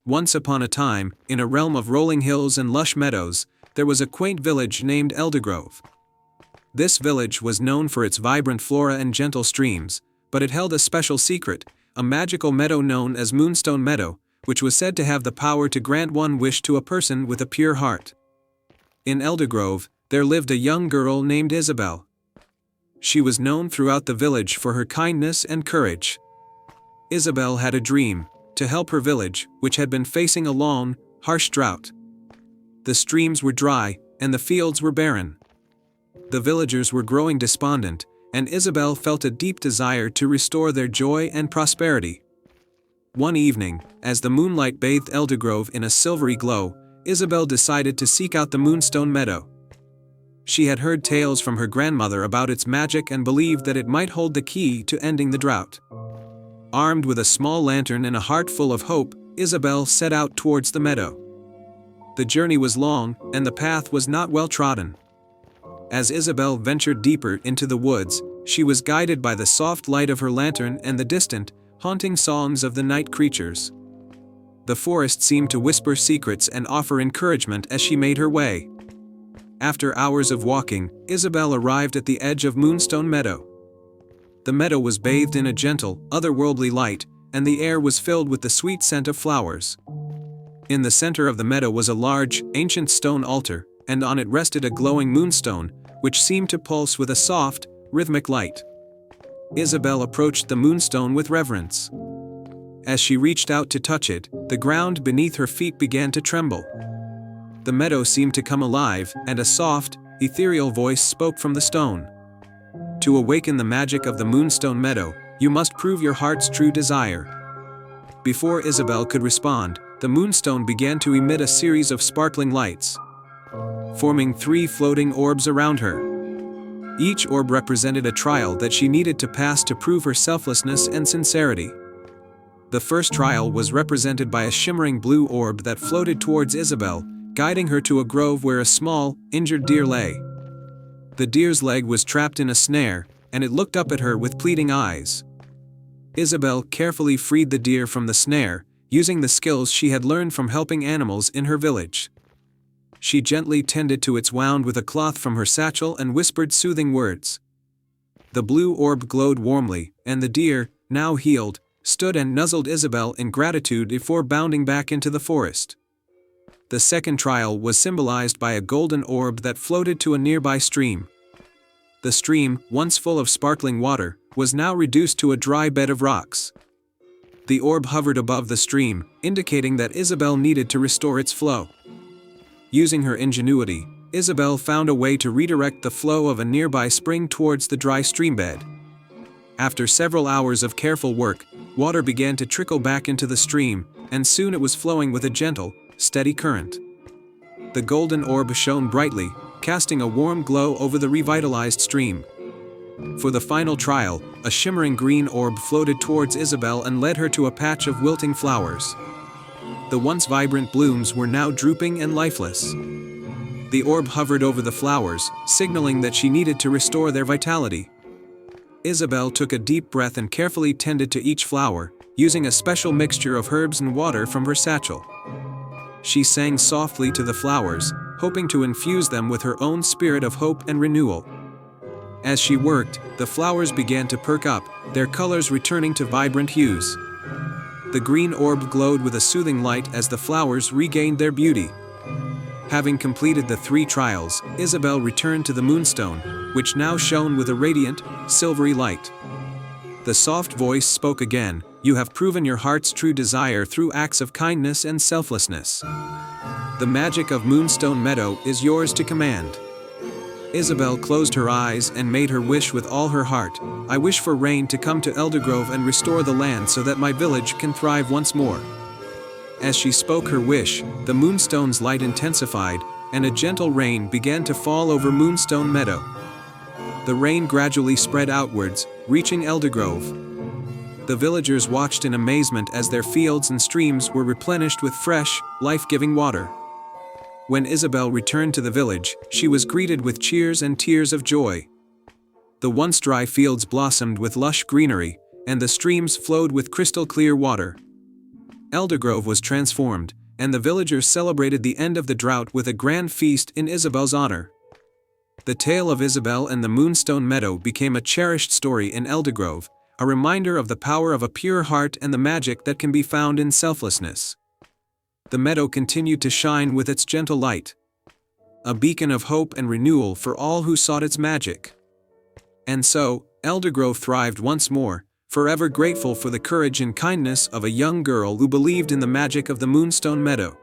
Once upon a time, in a realm of rolling hills and lush meadows, there was a quaint village named Eldergrove. This village was known for its vibrant flora and gentle streams, but it held a special secret, a magical meadow known as Moonstone Meadow, which was said to have the power to grant one wish to a person with a pure heart. In Eldergrove, there lived a young girl named Isabel. She was known throughout the village for her kindness and courage. Isabel had a dream, to help her village, which had been facing a long, harsh drought. The streams were dry, and the fields were barren. The villagers were growing despondent, and Isabel felt a deep desire to restore their joy and prosperity. One evening, as the moonlight bathed Eldergrove in a silvery glow, Isabel decided to seek out the Moonstone Meadow. She had heard tales from her grandmother about its magic and believed that it might hold the key to ending the drought. Armed with a small lantern and a heart full of hope, Isabel set out towards the meadow. The journey was long, and the path was not well trodden. As Isabel ventured deeper into the woods, she was guided by the soft light of her lantern and the distant, haunting songs of the night creatures. The forest seemed to whisper secrets and offer encouragement as she made her way. After hours of walking, Isabel arrived at the edge of Moonstone Meadow. The meadow was bathed in a gentle, otherworldly light, and the air was filled with the sweet scent of flowers. In the center of the meadow was a large, ancient stone altar, and on it rested a glowing moonstone, which seemed to pulse with a soft, rhythmic light. Isabel approached the moonstone with reverence. As she reached out to touch it, the ground beneath her feet began to tremble. The meadow seemed to come alive, and a soft, ethereal voice spoke from the stone. To awaken the magic of the Moonstone Meadow, you must prove your heart's true desire. Before Isabel could respond, the moonstone began to emit a series of sparkling lights, forming 3 floating orbs around her. Each orb represented a trial that she needed to pass to prove her selflessness and sincerity. The first trial was represented by a shimmering blue orb that floated towards Isabel, guiding her to a grove where a small, injured deer lay. The deer's leg was trapped in a snare, and it looked up at her with pleading eyes. Isabel carefully freed the deer from the snare, using the skills she had learned from helping animals in her village. She gently tended to its wound with a cloth from her satchel and whispered soothing words. The blue orb glowed warmly, and the deer, now healed, stood and nuzzled Isabel in gratitude before bounding back into the forest. The second trial was symbolized by a golden orb that floated to a nearby stream. The stream, once full of sparkling water, was now reduced to a dry bed of rocks. The orb hovered above the stream, indicating that Isabel needed to restore its flow. Using her ingenuity, Isabel found a way to redirect the flow of a nearby spring towards the dry streambed. After several hours of careful work, water began to trickle back into the stream, and soon it was flowing with a gentle, steady current. The golden orb shone brightly, casting a warm glow over the revitalized stream. For the final trial, a shimmering green orb floated towards Isabel and led her to a patch of wilting flowers. The once vibrant blooms were now drooping and lifeless. The orb hovered over the flowers, signaling that she needed to restore their vitality. Isabel took a deep breath and carefully tended to each flower, using a special mixture of herbs and water from her satchel. She sang softly to the flowers, hoping to infuse them with her own spirit of hope and renewal. As she worked, the flowers began to perk up, their colors returning to vibrant hues. The green orb glowed with a soothing light as the flowers regained their beauty. Having completed the 3 trials, Isabel returned to the moonstone, which now shone with a radiant, silvery light. The soft voice spoke again, "You have proven your heart's true desire through acts of kindness and selflessness. The magic of Moonstone Meadow is yours to command." Isabel closed her eyes and made her wish with all her heart. "I wish for rain to come to Eldergrove and restore the land so that my village can thrive once more." As she spoke her wish, the moonstone's light intensified, and a gentle rain began to fall over Moonstone Meadow. The rain gradually spread outwards, reaching Eldergrove. The villagers watched in amazement as their fields and streams were replenished with fresh, life-giving water. When Isabel returned to the village, she was greeted with cheers and tears of joy. The once dry fields blossomed with lush greenery, and the streams flowed with crystal-clear water. Eldergrove was transformed, and the villagers celebrated the end of the drought with a grand feast in Isabel's honor. The tale of Isabel and the Moonstone Meadow became a cherished story in Eldergrove, a reminder of the power of a pure heart and the magic that can be found in selflessness. The meadow continued to shine with its gentle light, a beacon of hope and renewal for all who sought its magic. And so, Eldergrove thrived once more, forever grateful for the courage and kindness of a young girl who believed in the magic of the Moonstone Meadow.